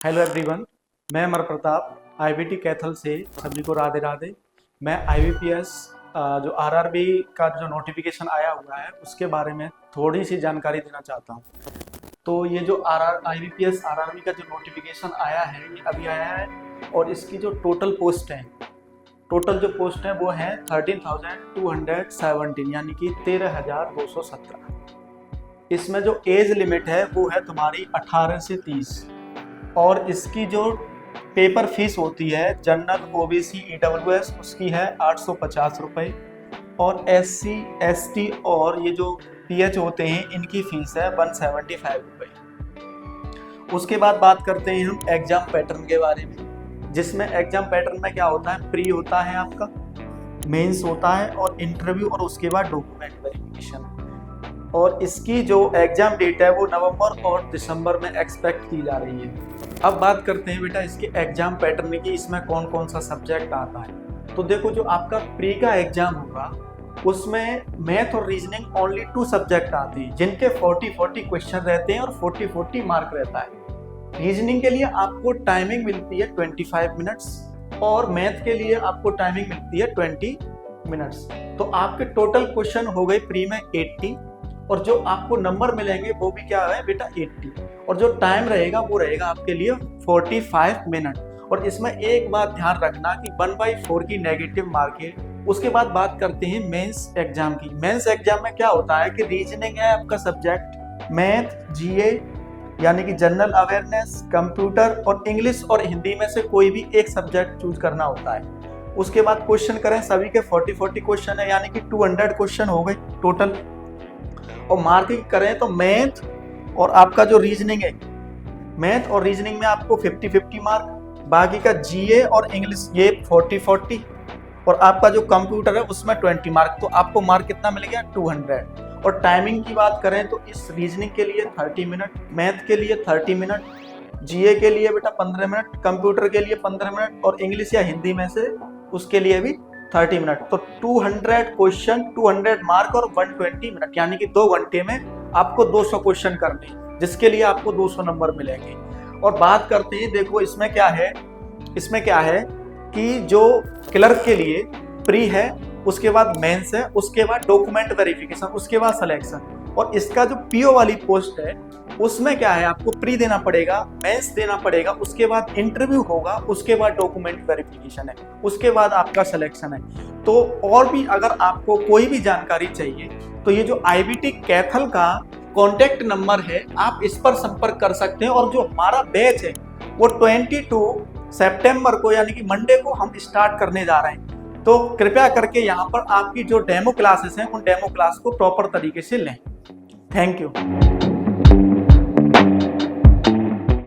Hello everyone, मैं अमर Pratap IBT Kaithal से सभी को राधे राधे। मैं आईबीपीएस जो आरआरबी का जो नोटिफिकेशन आया हुआ है उसके बारे में थोड़ी सी जानकारी देना चाहता हूँ। तो ये जो आईबीपीएस आरआरबी का जो नोटिफिकेशन आया है ये अभी आया है और इसकी जो टोटल पोस्ट है वो है 13,217 यानी कि 13,217। इसमें जो एज लिमिट है वो है तुम्हारी 18 से 30 और इसकी जो पेपर फीस होती है जनरल ओबीसी ईडब्ल्यूएस उसकी है 850 रुपये और एससी एसटी और ये जो पीएच होते हैं इनकी फीस है 175 रुपये। उसके बाद बात करते हैं हम एग्जाम पैटर्न के बारे में, जिसमें एग्जाम पैटर्न में क्या होता है, प्री होता है आपका, मेंस होता है और इंटरव्यू और उसके बाद डॉक्यूमेंट वेरिफिकेशन। और इसकी जो एग्जाम डेट है वो नवंबर और दिसंबर में एक्सपेक्ट की जा रही है। अब बात करते हैं बेटा इसके एग्जाम पैटर्न की, इसमें कौन कौन सा सब्जेक्ट आता है। तो देखो, जो आपका प्री का एग्जाम होगा उसमें मैथ और रीजनिंग ओनली 2 सब्जेक्ट आती है, जिनके 40-40 क्वेश्चन रहते हैं और 40-40 मार्क रहता है। रीजनिंग के लिए आपको टाइमिंग मिलती है 25 मिनट्स और मैथ के लिए आपको टाइमिंग मिलती है 20 मिनट्स। तो आपके टोटल क्वेश्चन हो गए प्री में 80 और जो आपको नंबर मिलेंगे वो भी क्या है बेटा 80 और जो टाइम रहेगा वो रहेगा आपके लिए 45 मिनट। और इसमें एक बात ध्यान रखना कि 1/4 की नेगेटिव मार्क है। उसके बाद बात करते हैं मेंस एग्जाम की। मेंस एग्जाम में क्या होता है कि रीजनिंग है आपका सब्जेक्ट, मैथ, जीए यानी कि जनरल अवेयरनेस, कंप्यूटर और इंग्लिश और हिंदी में से कोई भी एक सब्जेक्ट चूज करना होता है। उसके बाद क्वेश्चन करें, सभी के 40-40 क्वेश्चन है यानी कि 200 क्वेश्चन हो गए टोटल। और मार्किंग करें तो मैथ और आपका जो रीजनिंग है, मैथ और रीजनिंग में आपको 50-50 मार्क, बाकी का जीए और इंग्लिश ये 40-40 और आपका जो कंप्यूटर है उसमें 20 मार्क। तो आपको मार्क कितना मिल गया 200। और टाइमिंग की बात करें तो इस रीजनिंग के लिए 30 मिनट, मैथ के लिए 30 मिनट, जीए के लिए बेटा 15 मिनट, कंप्यूटर के लिए 15 मिनट और इंग्लिश या हिंदी में से उसके लिए भी 30 मिनट। तो 200 क्वेश्चन, 200 मार्क और 120 मिनट यानी कि 2 घंटे में आपको 200 क्वेश्चन करने, जिसके लिए आपको 200 नंबर मिलेंगे। और बात करते हैं, देखो इसमें क्या है कि जो क्लर्क के लिए प्री है, उसके बाद मेंस है, उसके बाद डॉक्यूमेंट वेरिफिकेशन, उसके बाद सिलेक्शन। और इसका जो पीओ वाली पोस्ट है उसमें क्या है, आपको प्री देना पड़ेगा, मेंस देना पड़ेगा, उसके बाद इंटरव्यू होगा, उसके बाद डॉक्यूमेंट वेरिफिकेशन है, उसके बाद आपका सिलेक्शन है। तो और भी अगर आपको कोई भी जानकारी चाहिए तो ये जो आईबीटी कैथल का कॉन्टेक्ट नंबर है आप इस पर संपर्क कर सकते हैं। और जो हमारा बैच है वो 22 सितंबर को यानी कि मंडे को हम स्टार्ट करने जा रहे हैं। तो कृपया करके यहाँ पर आपकी जो डेमो क्लासेस हैं उन डेमो क्लास को प्रॉपर तरीके से लें। Thank you.